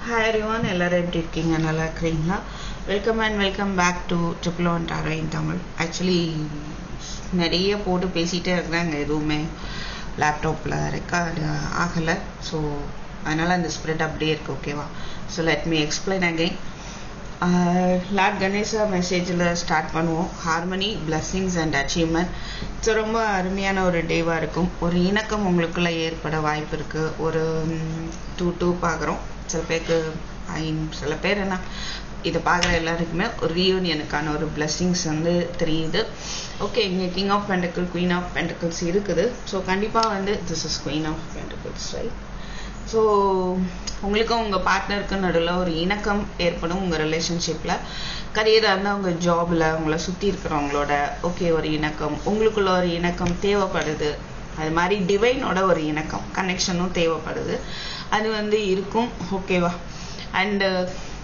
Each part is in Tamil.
Hi everyone, எல்லாரும் எப்படி இருக்கீங்க? நல்லா இருக்கீங்களா? Welcome back to triple one tarot in Tamil. Actually நிறைய போட்டு பேசிகிட்டே இருக்கிறாங்க, எதுவுமே லேப்டாப்பில் ரெக்கார்டு ஆகலை. ஸோ அதனால் அந்த ஸ்ப்ரெட் அப்படியே இருக்குது. ஓகேவா? So let me explain again. Lord Ganesha மெசேஜில் ஸ்டார்ட் பண்ணுவோம். Harmony, blessings and achievement. So ரொம்ப அருமையான ஒரு டேவாக இருக்கும். ஒரு இணக்கம் உங்களுக்குள்ளே ஏற்பட வாய்ப்பு இருக்குது. ஒரு டூ பார்க்குறோம். சில பேர் என்ன இதை பார்க்குற எல்லாருக்குமே ஒரு ரீயூனியனுக்கான ஒரு பிளெஸ்ஸிங்ஸ் வந்து தெரியுது. ஓகே, இங்கே king of pentacle, queen of pentacles இருக்குது. ஸோ கண்டிப்பாக வந்து this is queen of pentacles, right? So உங்களுக்கும் உங்கள் பார்ட்னருக்கும் நடுவில் ஒரு இணக்கம் ஏற்படும். உங்கள் ரிலேஷன்ஷிப்பில் கரியராக இருந்தால் உங்கள் ஜாபில் உங்களை சுற்றி இருக்கிறவங்களோட ஓகே ஒரு இணக்கம், உங்களுக்குள்ள ஒரு இணக்கம் தேவைப்படுது. அது மாதிரி டிவைனோட ஒரு இணக்கம் கனெக்ஷனும் தேவைப்படுது. அது வந்து இருக்கும். ஓகேவா? அண்டு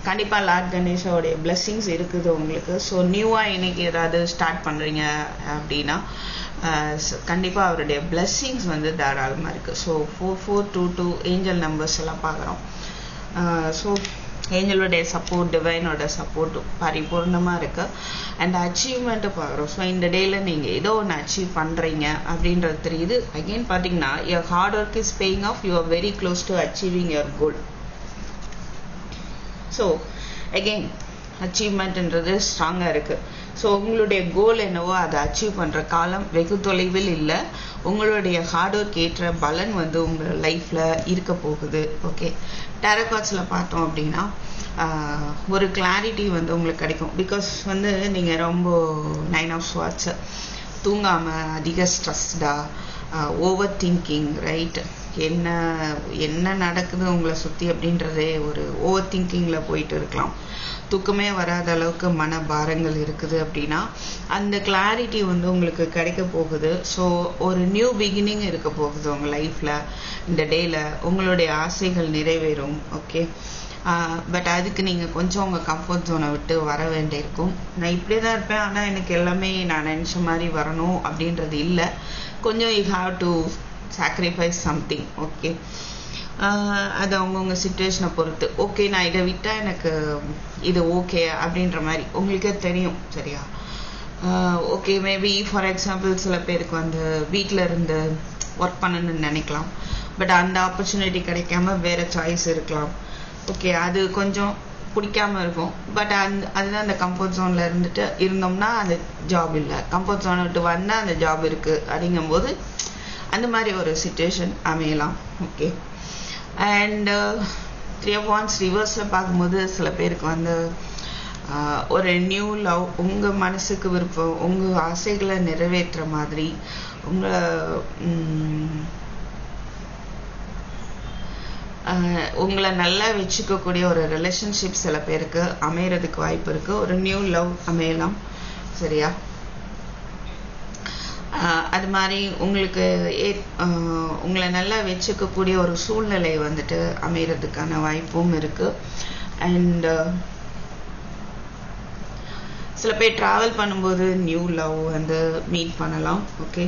கண்டிப்பாக லார்ட் கணேஷோடைய பிளெஸ்ஸிங்ஸ் இருக்குது உங்களுக்கு. ஸோ நியூவாக இன்னைக்கு ஏதாவது ஸ்டார்ட் பண்ணுறீங்க அப்படின்னா கண்டிப்பாக அவருடைய பிளெஸ்ஸிங்ஸ் வந்து தாராளமாக இருக்குது. ஸோ 4422 ஏஞ்சல் நம்பர்ஸ் எல்லாம் பார்க்குறோம். ஸோ ஏஞ்சலோடைய சப்போர்ட், டிவைனோட சப்போர்ட் பரிபூர்ணமாக இருக்குது. அண்ட் அச்சீவ்மெண்ட்டு பார்க்குறோம். ஸோ இந்த டேயில் நீங்கள் ஏதோ ஒன்று அச்சீவ் பண்ணுறீங்க அப்படின்றது தெரியுது. அகெயின் பார்த்தீங்கன்னா your hard work is paying off. You are very close to achieving your goal. So again அச்சீவ்மெண்ட்ன்றது ஸ்ட்ராங்காக இருக்குது. ஸோ உங்களுடைய கோல் என்னவோ அதை அச்சீவ் பண்ணுற காலம் வெகு தொலைவில் இல்லை. உங்களுடைய ஹார்ட் ஒர்க் ஏற்ற பலன் வந்து உங்கள் லைஃப்பில் இருக்க போகுது. ஓகே, டேரோ கார்ட்ஸில் பார்த்தோம் அப்படின்னா ஒரு கிளாரிட்டி வந்து உங்களுக்கு கிடைக்கும். பிகாஸ் வந்து நீங்கள் ரொம்ப 9 ஆஃப் ஸ்வாட்ஸ் தூங்காமல் அதிக ஸ்ட்ரெஸ்டாக ஓவர் திங்கிங், ரைட்? என்ன நடக்குது உங்களை சுற்றி அப்படின்றதே ஒரு ஓவர் திங்கிங்கில் போயிட்டு இருக்கலாம். தூக்கமே வராத அளவுக்கு மன பாரங்கள் இருக்குது அப்படின்னா அந்த கிளாரிட்டி வந்து உங்களுக்கு கிடைக்க போகுது. ஸோ ஒரு நியூ பிகினிங் இருக்க போகுது உங்கள் லைஃப்பில். இந்த டேயில் உங்களுடைய ஆசைகள் நிறைவேறும். ஓகே, பட் அதுக்கு நீங்கள் கொஞ்சம் உங்கள் கம்ஃபர்ட் ஜோனை விட்டு வர வேண்டியிருக்கும். நான் இப்படியே தான் இருப்பேன், ஆனால் எனக்கு எல்லாமே நான் நினச்ச மாதிரி வரணும் அப்படின்றது இல்லை. கொஞ்சம் you have to sacrifice something. Okay, அது அவங்கவுங்க சுச்சுவேஷனை பொறுத்து. ஓகே, நான் இதை விட்டால் எனக்கு இது ஓகே அப்படின்ற மாதிரி உங்களுக்கே தெரியும், சரியா? ஓகே, மேபி ஃபார் எக்ஸாம்பிள் சில பேருக்கு வந்து வீட்டில் இருந்து ஒர்க் பண்ணணும்னு நினைக்கலாம். பட் அந்த ஆப்பர்ச்சுனிட்டி கிடைக்காம வேறு சாய்ஸ் இருக்கலாம். ஓகே, அது கொஞ்சம் பிடிக்காம இருக்கும். பட் அதுதான் அந்த கம்ஃபர்ட் ஜோனில் இருந்தோம்னா அந்த ஜாப் இல்லை. கம்ஃபர்ட் ஜோனை விட்டு வந்தால் அந்த ஜாப் இருக்குது அப்படிங்கும்போது அந்த மாதிரி ஒரு சுச்சுவேஷன் அமையலாம். ஓகே, அண்ட் 3 of Wands ரிவர்ஸில் பார்க்கும்போது சில பேருக்கு வந்து ஒரு நியூ லவ், உங்கள் மனசுக்கு விருப்பம், உங்கள் ஆசைகளை நிறைவேற்ற மாதிரி உங்களை நல்லா வச்சுக்கக்கூடிய ஒரு ரிலேஷன்ஷிப் சில பேருக்கு அமையறதுக்கு வாய்ப்பு இருக்குது. ஒரு நியூ லவ் அமையலாம், சரியா? அது மாதிரி உங்களுக்கு உங்களை நல்லா வச்சுக்கக்கூடிய ஒரு சூழ்நிலை வந்துட்டு அமைகிறதுக்கான வாய்ப்பும் இருக்குது. அண்ட் சில பேர் ட்ராவல் பண்ணும்போது நியூ லவ் வந்து மீட் பண்ணலாம். ஓகே,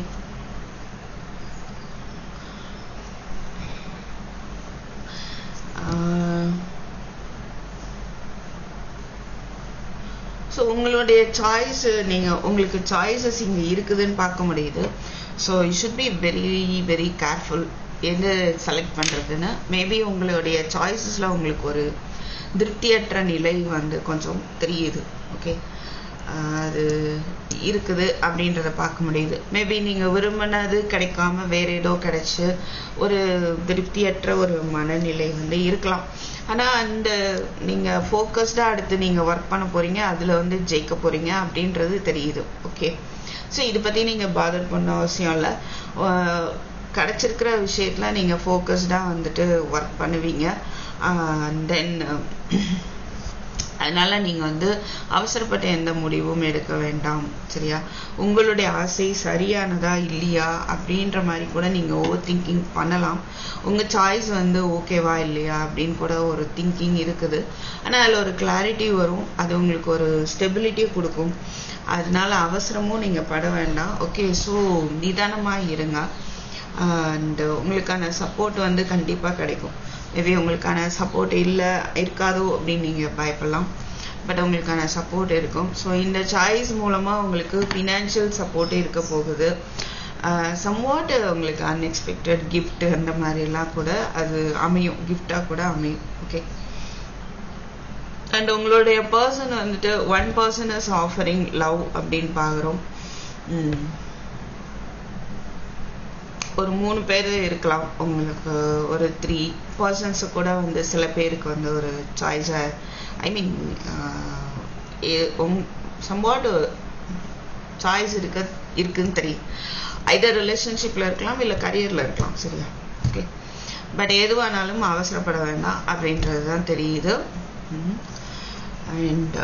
ஸோ உங்களுடைய சாய்ஸ், உங்களுக்கு சாய்ஸஸ் இங்கே இருக்குதுன்னு பார்க்க முடியுது. So you should be very very careful எது செலக்ட் பண்ணுறதுன்னு. மேபி உங்களுடைய சாய்ஸஸில் உங்களுக்கு ஒரு திருப்தியற்ற நிலை வந்து கொஞ்சம் தெரியுது. ஓகே, அது இருக்குது அப்படின்றத பார்க்க முடியுது. மேபி நீங்கள் விரும்பினது கிடைக்காம வேறு ஏதோ கிடைச்சி ஒரு திருப்தியற்ற ஒரு மனநிலை வந்து இருக்கலாம். ஆனால் அந்த நீங்கள் ஃபோக்கஸ்டாக அடுத்து நீங்கள் ஒர்க் பண்ண போகிறீங்க, அதில் வந்து ஜெயிக்க போகிறீங்க அப்படின்றது தெரியுது. ஓகே, ஸோ இதை பற்றி நீங்கள் பாதர் பண்ண அவசியம் இல்லை. கிடச்சிருக்கிற விஷயத்தில் நீங்கள் ஃபோக்கஸ்டாக வந்துட்டு ஒர்க் பண்ணுவீங்க. தென் அதனால் நீங்கள் வந்து அவசரப்பட்ட எந்த முடிவும் எடுக்க வேண்டாம், சரியா? உங்களுடைய ஆசை சரியானதா இல்லையா அப்படின்ற மாதிரி கூட நீங்கள் ஓவர் திங்கிங் பண்ணலாம். உங்கள் சாய்ஸ் வந்து ஓகேவா இல்லையா அப்படின்னு கூட ஒரு திங்கிங் இருக்குது. ஆனால் அதில் ஒரு கிளாரிட்டி வரும். அது உங்களுக்கு ஒரு ஸ்டெபிலிட்டியை கொடுக்கும். அதனால அவசரமும் நீங்கள் பட வேண்டாம். ஓகே, ஸோ நிதானமாக இருங்க. அண்ட் உங்களுக்கான சப்போர்ட் வந்து கண்டிப்பாக கிடைக்கும். மேபி உங்களுக்கான சப்போர்ட் இருக்காதோ அப்படின்னு நீங்கள் பயப்படலாம். பட் உங்களுக்கான சப்போர்ட் இருக்கும். ஸோ இந்த சாய்ஸ் மூலமாக உங்களுக்கு ஃபினான்ஷியல் சப்போர்ட் இருக்க போகுது. சம்வாட் உங்களுக்கு அன்எக்ஸ்பெக்டட் கிஃப்ட் அந்த மாதிரிலாம் கூட அது அமையும், கிஃப்டாக கூட அமையும். ஓகே. அண்ட் உங்களுடைய பர்சன் வந்துட்டு 1 person இஸ் ஆஃபரிங் லவ் அப்படின்னு பார்க்குறோம். ஒரு 3 பேர் இருக்கலாம் உங்களுக்கு, ஒரு 3 persons கூட வந்து சில பேருக்கு வந்து ஒரு சாய்ஸை சம்வாட் சாய்ஸ் இருக்குன்னு தெரியும். ஐதர் ரிலேஷன்ஷிப்பில் இருக்கலாம் இல்லை கரியரில் இருக்கலாம். சரியா? ஓகே. பட் எதுவானாலும் அவசரப்பட வேண்டாம் அப்படின்றது தான் தெரியுது. And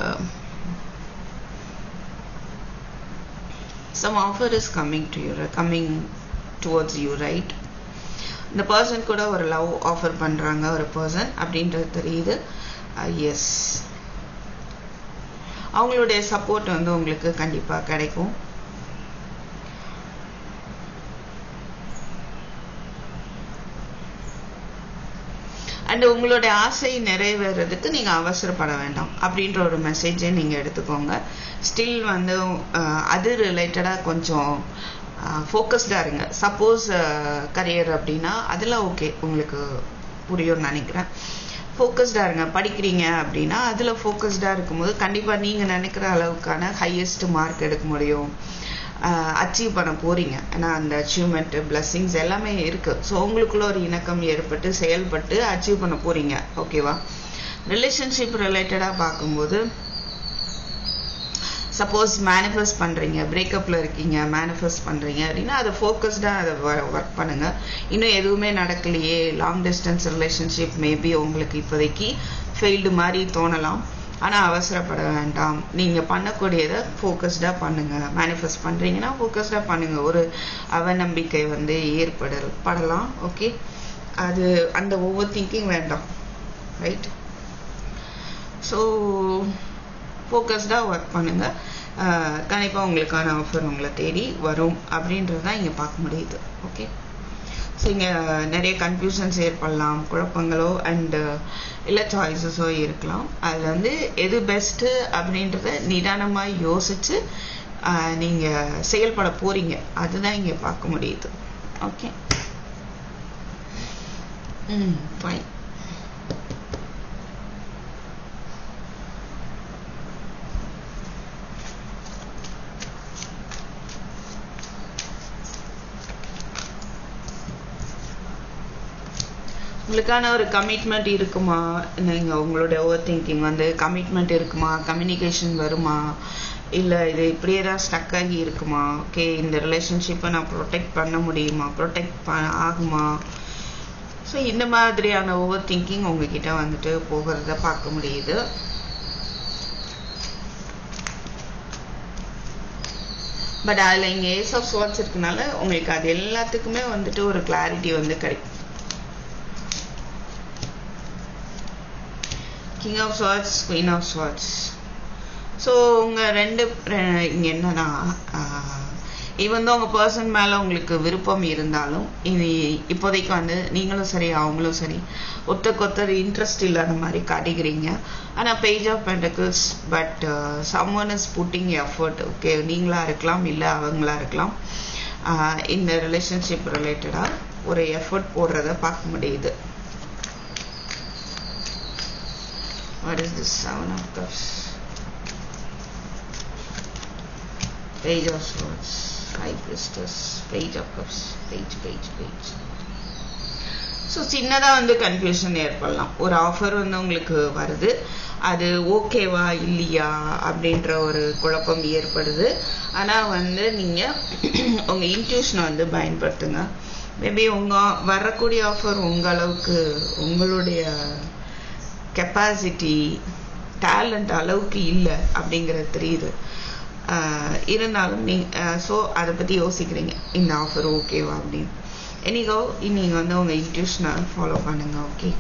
some offer is coming towards you, right? இந்த பர்சன் கூட ஒரு லவ் ஆஃபர் பண்றாங்க ஒரு பர்சன் அப்படின்றது தெரியுது. எஸ், அவங்களுடைய சப்போர்ட் வந்து உங்களுக்கு கண்டிப்பா கிடைக்கும். அண்ட் உங்களுடைய ஆசை நிறைவேறதுக்கு நீங்க அவசரப்பட வேண்டாம் அப்படின்ற ஒரு மெசேஜை நீங்க எடுத்துக்கோங்க. ஸ்டில் வந்து அது ரிலேட்டடா கொஞ்சம் ஃபோக்கஸ்டா இருங்க. சப்போஸ் கரியர் அப்படின்னா அதெல்லாம் ஓகே, உங்களுக்கு புரியும்னு நினைக்கிறேன். ஃபோக்கஸ்டா இருங்க. படிக்கிறீங்க அப்படின்னா அதுல ஃபோக்கஸ்டா இருக்கும்போது கண்டிப்பா நீங்க நினைக்கிற அளவுக்கான ஹையஸ்ட் மார்க் எடுக்க முடியும், அச்சீவ் பண்ண போறீங்க. ஏன்னா அந்த அச்சீவ்மெண்ட் பிளஸ்ஸிங்ஸ் எல்லாமே இருக்கு. ஸோ உங்களுக்குள்ள ஒரு இணக்கம் ஏற்பட்டு செயல்பட்டு அச்சீவ் பண்ண போறீங்க. ஓகேவா? ரிலேஷன்ஷிப் ரிலேட்டடா பார்க்கும்போது சப்போஸ் மேனிஃபெஸ்ட் பண்றீங்க, பிரேக்கப்ல இருக்கீங்க, மேனிஃபெஸ்ட் பண்றீங்க அப்படின்னா அதை ஃபோக்கஸ்டா அதை ஒர்க் பண்ணுங்க. இன்னும் எதுவுமே நடக்கலையே, லாங் டிஸ்டன்ஸ் ரிலேஷன்ஷிப் மேபி உங்களுக்கு இப்போதைக்கு ஃபெயில்டு மாதிரி தோணலாம். ஆனால் அவசரப்பட வேண்டாம். நீங்கள் பண்ணக்கூடியதை ஃபோக்கஸ்டாக பண்ணுங்க. மேனிஃபெஸ்ட் பண்ணுறீங்கன்னா ஃபோக்கஸ்டாக பண்ணுங்க. ஒரு அவநம்பிக்கை வந்து ஏற்படலாம். ஓகே, அது அந்த ஓவர் திங்கிங் வேண்டாம். ரைட்? ஸோ ஃபோக்கஸ்டாக ஒர்க் பண்ணுங்க. கண்டிப்பாக உங்களுக்கான ஆஃபர் உங்களை தேடி வரும் அப்படின்றது தான் இங்கே பார்க்க முடியுது. ஓகே. ஸோ இங்கே நிறைய கன்ஃபியூஷன்ஸ் ஏற்படலாம், குழப்பங்களோ அண்டு இல்லை சாய்ஸஸோ இருக்கலாம். அதில் வந்து எது பெஸ்ட்டு அப்படின்றத நிதானமாக யோசித்து நீங்கள் செயல்பட போகிறீங்க, அதுதான் இங்கே பார்க்க முடியுது. Okay, fine. உங்களுக்கான ஒரு கமிட்மெண்ட் இருக்குமா? நீங்கள் உங்களுடைய ஓவர் திங்கிங் வந்து கமிட்மெண்ட் இருக்குமா, கம்யூனிகேஷன் வருமா, இல்லை இது இப்படியே தான் ஸ்டக் ஆகி இருக்குமா? ஓகே, இந்த ரிலேஷன்ஷிப்பை நான் ப்ரொடெக்ட் பண்ண முடியுமா, ப்ரொடெக்ட் ஆகுமா? ஸோ இந்த மாதிரியான ஓவர் திங்கிங் உங்ககிட்ட வந்துட்டு போகிறத பார்க்க முடியுது. பட் அதில் இங்கே ஏஸ் ஆஃப் ஸ்வார்ட்ஸ் இருக்கனால உங்களுக்கு அது எல்லாத்துக்குமே வந்துட்டு ஒரு கிளாரிட்டி வந்து கிடைக்கும். King of swords, queen of swords. So உங்கள் இங்கே என்னன்னா, ஈவன் தான் உங்கள் பர்சன் மேலே உங்களுக்கு விருப்பம் இருந்தாலும் இது இப்போதைக்கு வந்து நீங்களும் சரி அவங்களும் சரி ஒருத்தர் இன்ட்ரெஸ்ட் இல்லாத மாதிரி காட்டிக்கிறீங்க. ஆனால் page of pentacles, but someone is putting effort. Okay, நீங்களா இருக்கலாம், இல்லை அவங்களா இருக்கலாம். இந்த ரிலேஷன்ஷிப் ரிலேட்டடாக ஒரு எஃபர்ட் போடுறத பார்க்க முடியுது. What is this? 7 of Cups, Page of Swords, High Priestess, Page of Cups, page. So சின்னதாக வந்து கன்ஃபியூஷன் ஏற்படலாம். ஒரு ஆஃபர் வந்து உங்களுக்கு வருது, அது ஓகேவா இல்லையா அப்படின்ற ஒரு குழப்பம் ஏற்படுது. ஆனால் வந்து நீங்கள் உங்கள் இன்ட்யூஷனை வந்து பயன்படுத்துங்க. மேபி உங்கள் வரக்கூடிய ஆஃபர் உங்கள் அளவுக்கு, உங்களுடைய கெப்பாசிட்டி டேலண்ட் அளவுக்கு இல்லை அப்படிங்கிறது தெரியுது. இருந்தாலும் ஸோ அதை பற்றி யோசிக்கிறீங்க, இந்த ஆஃபர் ஓகேவா அப்படின்னு. எனிகோ நீங்கள் வந்து உங்கள் இன்ட்யூஷனை ஃபாலோ பண்ணுங்க. ஓகே,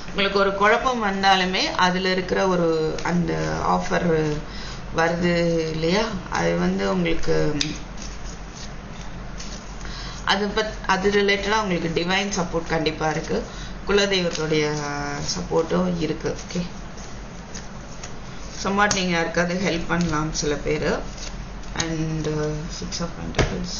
உங்களுக்கு ஒரு குழப்பம் வந்தாலுமே அதில் இருக்கிற ஒரு அந்த ஆஃபர் வருது இல்லையா, அது வந்து உங்களுக்கு அது ரிலேட்டடாக உங்களுக்கு டிவைன் சப்போர்ட் கண்டிப்பாக இருக்குது. குலதெய்வத்துடைய சப்போர்ட்டும் இருக்குது. ஓகே, சம்வாட் நீங்கள் யாருக்காவது ஹெல்ப் பண்ணலாம் சில பேர். And 6 of Pentacles.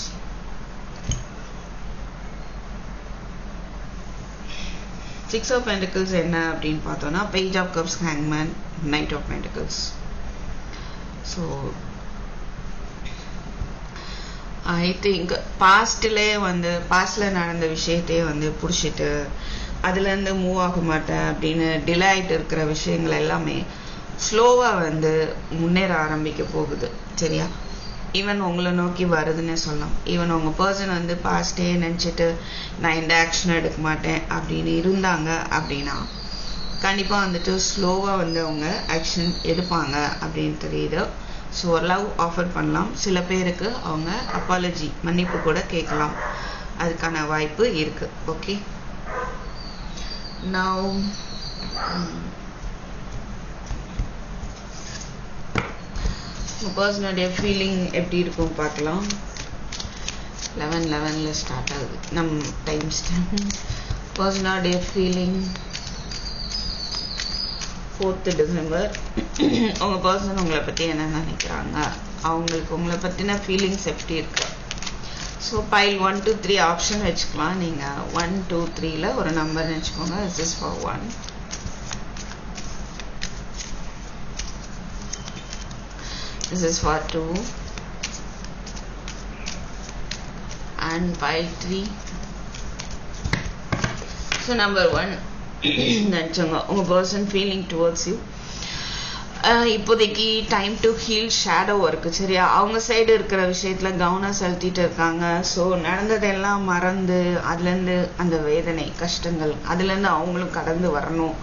Six of Pentacles என்ன அப்படின்னு பார்த்தோன்னா Page of Cups, Hangman, Knight of Pentacles. So I think பாஸ்டில் நடந்த விஷயத்தையே பிடிச்சிட்டு அதுலேருந்து மூவ் ஆக மாட்டேன் அப்படின்னு டிலே ஆகிட்டு இருக்கிற விஷயங்கள் எல்லாமே ஸ்லோவாக முன்னேற ஆரம்பிக்க போகுது. சரியா? ஈவன் உங்களை நோக்கி வருதுன்னு சொல்லலாம். ஈவன் உங்கள் பர்சன் பாஸ்டே நினச்சிட்டு நான் எந்த ஆக்ஷனும் எடுக்க மாட்டேன் அப்படின்னு இருந்தாங்க அப்படின்னா கண்டிப்பாக ஸ்லோவாக அவங்க ஆக்ஷன் எடுப்பாங்க அப்படின்னு தெரியுது. ஸோ லவ் ஆஃபர் பண்ணலாம். சில பேருக்கு அவங்க அப்பாலஜி மன்னிப்பு கூட கேட்கலாம். அதுக்கான வாய்ப்பு இருக்குது. ஓகே, நவ் பர்சனுடைய ஃபீலிங் எப்படி இருக்கும் பார்க்கலாம். 11 ஸ்டார்ட் ஆகுது நம் டைம் ஸ்டாம்ப். பர்சனுடைய ஃபீலிங் 4th December. உங்கள் பர்சன் உங்களை பற்றி என்ன நினைக்கிறாங்க, அவங்களுக்கு உங்களை பற்றின ஃபீலிங்ஸ் எப்படி இருக்கு. ஸோ பைல் 1 2 3 ஆப்ஷன் வச்சுக்கலாம். நீங்கள் 1 2 3ல ஒரு நம்பர் வச்சுக்கோங்க. This is for 1. This is for 2 and pile 3. So number 1 நினச்சோங்க உங்கள் பர்சன் ஃபீலிங் டுவர்ட்ஸ் யூ. இப்போதைக்கு time to heal shadow work. சரியா? அவங்க சைடு இருக்கிற விஷயத்தில் கவனம் செலுத்திட்டு இருக்காங்க. ஸோ நடந்ததெல்லாம் மறந்து அதுலேருந்து அந்த வேதனை கஷ்டங்கள் அதுலேருந்து அவங்களும் கடந்து வரணும்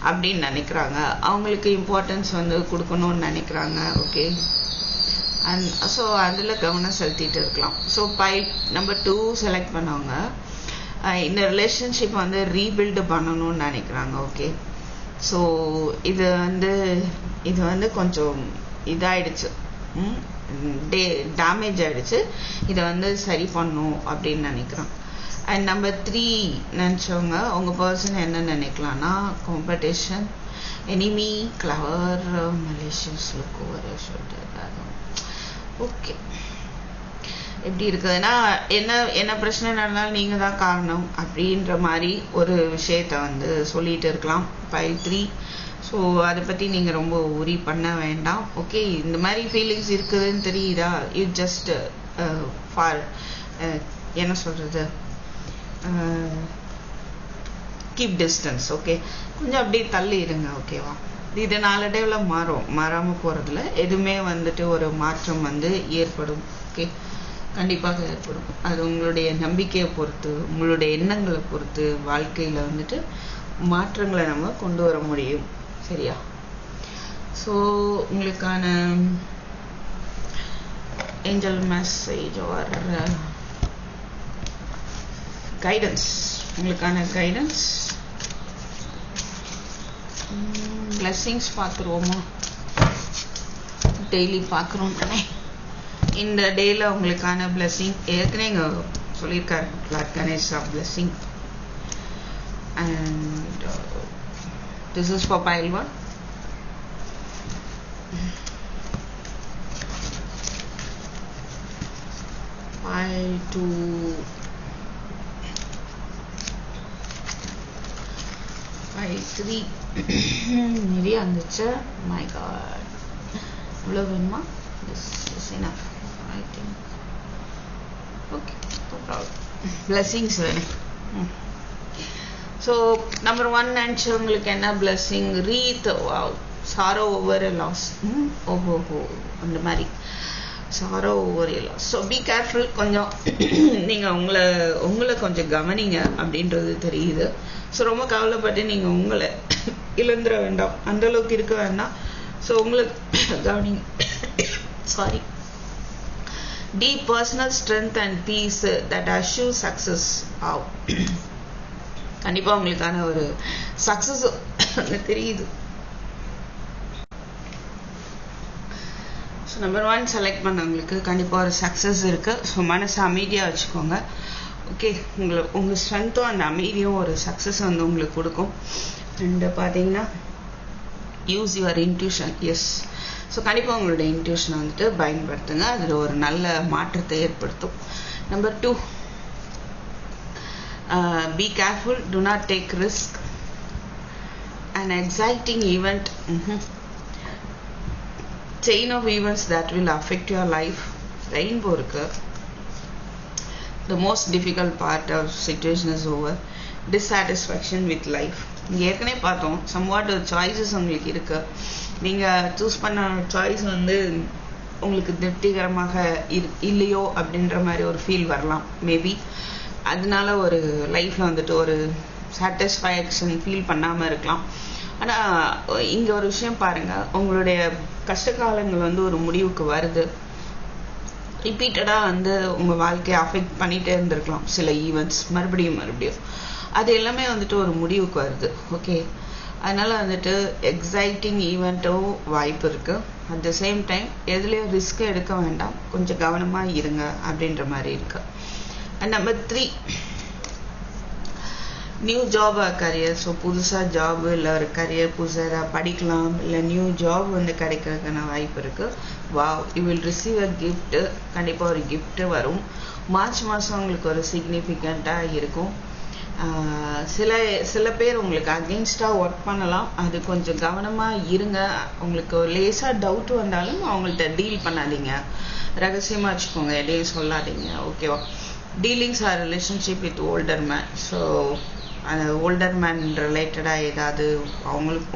அப்படின்னு நினைக்கிறாங்க. அவங்களுக்கு இம்பார்ட்டன்ஸ் கொடுக்கணும்னு நினைக்கிறாங்க. ஓகே, அண்ட் ஸோ அதில் கவனம் செலுத்திட்டு இருக்கலாம். ஸோ பைல் நம்பர் 2 செலக்ட் பண்ணவங்க இந்த ரிலேஷன்ஷிப் ரீபில்டு பண்ணணும்னு நினைக்கிறாங்க. ஓகே, ஸோ இது கொஞ்சம் இதாயிடுச்சு, டேமேஜ் ஆயிடுச்சு. இதை சரி பண்ணும் அப்படின்னு நினைக்கிறான். அண்ட் நம்பர் 3 நினச்சவங்க உங்கள் பர்சன் என்ன நினைக்கலாம்னா competition, enemy, clever, malicious look over shoulder. Okay, எப்படி இருக்குதுன்னா என்ன பிரச்சனை நடந்தாலும் நீங்கள் தான் காரணம் அப்படின்ற மாதிரி ஒரு விஷயத்த சொல்லிட்டு இருக்கலாம். பைல் 3. ஸோ அதை பற்றி நீங்கள் ரொம்ப உரி பண்ண வேண்டாம். ஓகே, இந்த மாதிரி ஃபீலிங்ஸ் இருக்குதுன்னு தெரியுதா? யூ ஜஸ்ட் ஃபார் என்ன சொல்கிறது, கீப் டிஸ்டன்ஸ். ஓகே, கொஞ்சம் அப்படியே தள்ளி இருங்க. ஓகேவா? இது நாளடைவில் மாறாமல் போகிறதுல எதுவுமே ஒரு மாற்றம் ஏற்படும். ஓகே, கண்டிப்பாக ஏற்படும். அது உங்களுடைய நம்பிக்கையை பொறுத்து, உங்களுடைய எண்ணங்களை பொறுத்து வாழ்க்கையில் மாற்றங்களை நம்ம கொண்டு வர முடியும். சரியா? ஸோ உங்களுக்கான ஏஞ்சல் மெசேஜ் ஆர் கைடன்ஸ், உங்களுக்கான கைடன்ஸ் பிளெஸிங்ஸ் பார்த்துருவோமா? டெய்லி பார்க்குறோம் தானே. இந்த டேயில் உங்களுக்கான பிளெஸிங் ஏற்கனவே இங்கே சொல்லியிருக்காரு. Lord Ganesha blessing. And this is for file 1. pile 2. pile 3. நிறைய வந்துச்சு. மை காட், இவ்வளோ வேணுமா? This is enough I think. Okay, no problem. Blessings வேணும். ஸோ நம்பர் 1 நினச்சவங்களுக்கு என்ன blessing? Wreath. Sorrow over a loss. ஓஹோ, அந்த மாதிரி sorrow over a loss. So be careful. கொஞ்சம் நீங்கள் உங்களை கொஞ்சம் கவனிங்க அப்படின்றது தெரியுது. ஸோ ரொம்ப கவலைப்பட்டு நீங்கள் உங்களை இழந்துட வேண்டாம், அந்தளவுக்கு இருக்க வேண்டாம். ஸோ உங்களுக்கு கவனிங்க. Sorry. Deep personal strength and peace that assure success. கண்டிப்பா உங்களுக்கான ஒரு சக்சஸ் தெரியுது. ஸோ நம்பர் 1 செலக்ட் பண்ணவங்களுக்கு கண்டிப்பாக ஒரு சக்ஸஸ் இருக்குது. ஸோ மனசு அமைதியாக வச்சுக்கோங்க. ஓகே. உங்கள் ஸ்ட்ரென்த்தும் அந்த அமைதியும் ஒரு சக்ஸஸ் வந்து உங்களுக்கு கொடுக்கும். அண்டு பார்த்தீங்கன்னா use your intuition. Yes, so கண்டிப்பாக உங்களுடைய இன்ட்யூஷனை வந்துட்டு பயன்படுத்துங்க. அதில் ஒரு நல்ல மாற்றத்தை ஏற்படுத்தும். Number 2, be careful, do not take risk. An exciting event, chain of events that will affect your life. Rainbow இருக்கு. The most difficult part of situation is over. Dissatisfaction with life. இங்கே ஏற்கனவே பார்த்தோம், somewhat சாய்ஸஸ் உங்களுக்கு இருக்கு. நீங்கள் சூஸ் பண்ண சாய்ஸ் வந்து உங்களுக்கு திருப்திகரமாக இல்லையோ அப்படின்ற மாதிரி ஒரு ஃபீல் வரலாம் மேபி. அதனால ஒரு லைஃப்பில் வந்துட்டு ஒரு சாட்டிஸ்ஃபேக்ஷன் ஃபீல் பண்ணாமல் இருக்கலாம். ஆனால் இங்கே ஒரு விஷயம் பாருங்கள், உங்களுடைய கஷ்ட காலங்கள் வந்து ஒரு முடிவுக்கு வருது. ரிப்பீட்டடாக வந்து உங்கள் வாழ்க்கையை அஃபெக்ட் பண்ணிகிட்டே இருந்திருக்கலாம் சில ஈவெண்ட்ஸ், மறுபடியும் அது எல்லாமே வந்துட்டு ஒரு முடிவுக்கு வருது. ஓகே, அதனால் வந்துட்டு எக்ஸைட்டிங் ஈவெண்ட்டும் வாய்ப்பு இருக்குது. அட் த சேம் டைம் எதுலேயும் ரிஸ்க் எடுக்க வேண்டாம், கொஞ்சம் கவனமாக இருங்க அப்படின்ற மாதிரி இருக்கு. And number 3, new job or career. So புதுசாக ஜாப் இல்லை ஒரு கரியர் புதுசாக ஏதாவது படிக்கலாம், இல்லை நியூ ஜாப் வந்து கிடைக்கிறதுக்கான வாய்ப்பு இருக்குது. Wow, you will receive a gift. கண்டிப்பாக ஒரு கிஃப்ட்டு வரும். மார்ச் மாதம் உங்களுக்கு ஒரு சிக்னிஃபிகண்ட்டாக இருக்கும். சில பேர் உங்களுக்கு அகெயின்ஸ்டாக ஒர்க் பண்ணலாம், அது கொஞ்சம் கவனமாக இருங்க. உங்களுக்கு லேசாக டவுட் வந்தாலும் அவங்கள்ட்ட டீல் பண்ணாதீங்க, ரகசியமாக வச்சுக்கோங்க, எதையும் சொல்லாதீங்க. ஓகேவா? Dealings or relationship with older man. So அந்த ஓல்டர் மேன் ரிலேட்டடாக ஏதாவது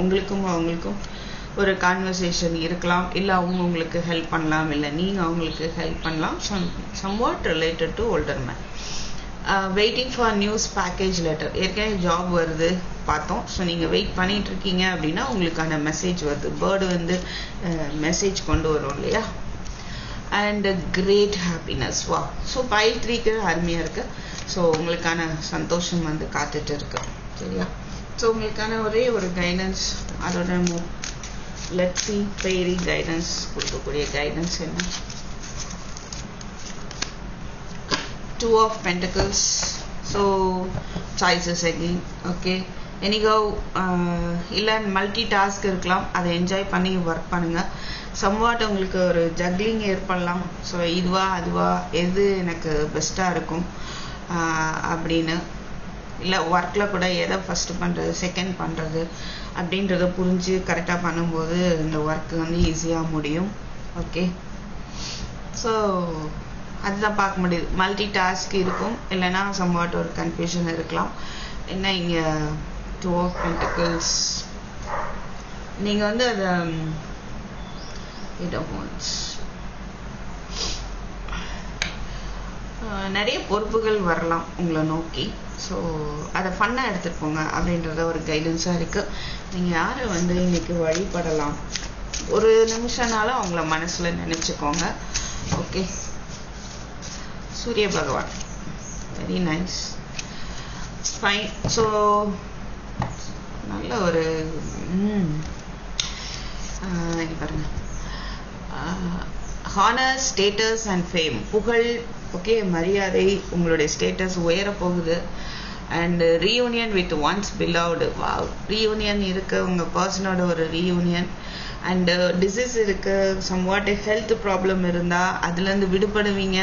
உங்களுக்கும் ஒரு கான்வர்சேஷன் இருக்கலாம், இல்லை அவங்க உங்களுக்கு ஹெல்ப் பண்ணலாம், இல்லை நீங்கள் அவங்களுக்கு ஹெல்ப் பண்ணலாம். Somewhat related to older man. Waiting for news package letter. ஏற்கனவே ஜாப் வருது பார்த்தோம். ஸோ நீங்கள் வெயிட் பண்ணிட்டு இருக்கீங்க அப்படின்னா உங்களுக்கான மெசேஜ் வருது. பேர்டு வந்து மெசேஜ் கொண்டு வரும் இல்லையா? And great happiness. வா, ஸோ பைல் 3க்கு அருமையாக இருக்குது. ஸோ உங்களுக்கான சந்தோஷம் வந்து காத்துட்டு இருக்கு. சரியா? ஸோ உங்களுக்கான ஒரே ஒரு கைடன்ஸ், அதோட லெட்ஸ் சி ஃபெய்ரி கைடன்ஸ் கொடுக்கக்கூடிய கைடன்ஸ் என்ன? 2 of Pentacles. So choices again. Okay, anyhow இல்லை மல்டி டாஸ்க் இருக்கலாம், அதை என்ஜாய் பண்ணி ஒர்க் பண்ணுங்க. சம்வாட் உங்களுக்கு ஒரு ஜக்லிங் ஏற்படலாம். ஸோ இதுவா அதுவா எது எனக்கு பெஸ்ட்டாக இருக்கும் அப்படின்னு, இல்லை ஒர்க்கில் கூட எதை ஃபஸ்ட்டு பண்ணுறது செகண்ட் பண்ணுறது அப்படின்றத புரிஞ்சு கரெக்டாக பண்ணும்போது இந்த ஒர்க்கு வந்து ஈஸியாக முடியும். ஓகே, ஸோ அதுதான் பார்க்க முடியுது. மல்டி டாஸ்க் இருக்கும், இல்லைன்னா சம்வாட் ஒரு கன்ஃபியூஷன் இருக்கலாம். என்ன இங்கே 2 of Pentacles, நீங்கள் வந்து அதை நிறைய பொறுப்புகள் வரலாம் உங்களை நோக்கி. ஸோ அதை ஃபன்னாக எடுத்துகிட்டு போங்க அப்படின்றத ஒரு கைடன்ஸாக இருக்குது. நீங்கள் யாரை வந்து இன்னைக்கு வழிபடலாம், ஒரு நிமிஷம்னாலும் அவங்கள மனசில் நினச்சிக்கோங்க. ஓகே, சூரிய பகவான். Very nice, fine. ஸோ நல்ல ஒரு பாருங்க, ஹானர், ஸ்டேட்டஸ் அண்ட் ஃபேம், புகழ். ஓகே, மரியாதை, உங்களுடைய ஸ்டேட்டஸ் உயர போகுது. And reunion with one's beloved. வா, ரீயூனியன் இருக்கு, உங்கள் பர்சனோட ஒரு ரீயூனியன். அண்டு டிசீஸ் இருக்கு, சம்வாட் ஹெல்த் ப்ராப்ளம் இருந்தால் அதுலேருந்து விடுபடுவீங்க.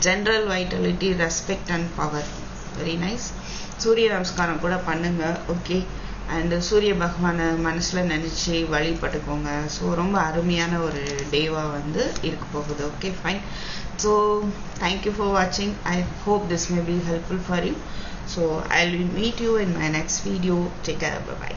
General vitality, respect and power. Very nice. சூரிய நமஸ்காரம் கூட பண்ணுங்க. ஓகே, அண்டு சூரிய பகவானை மனசில் நினச்சி வழிபட்டுக்கோங்க. ஸோ ரொம்ப அருமையான ஒரு டேவாக வந்து இருக்க போகுது. Okay, fine. So thank you for வாட்சிங். I hope this may be helpful for you. So I will meet you in my next video. Take care. By.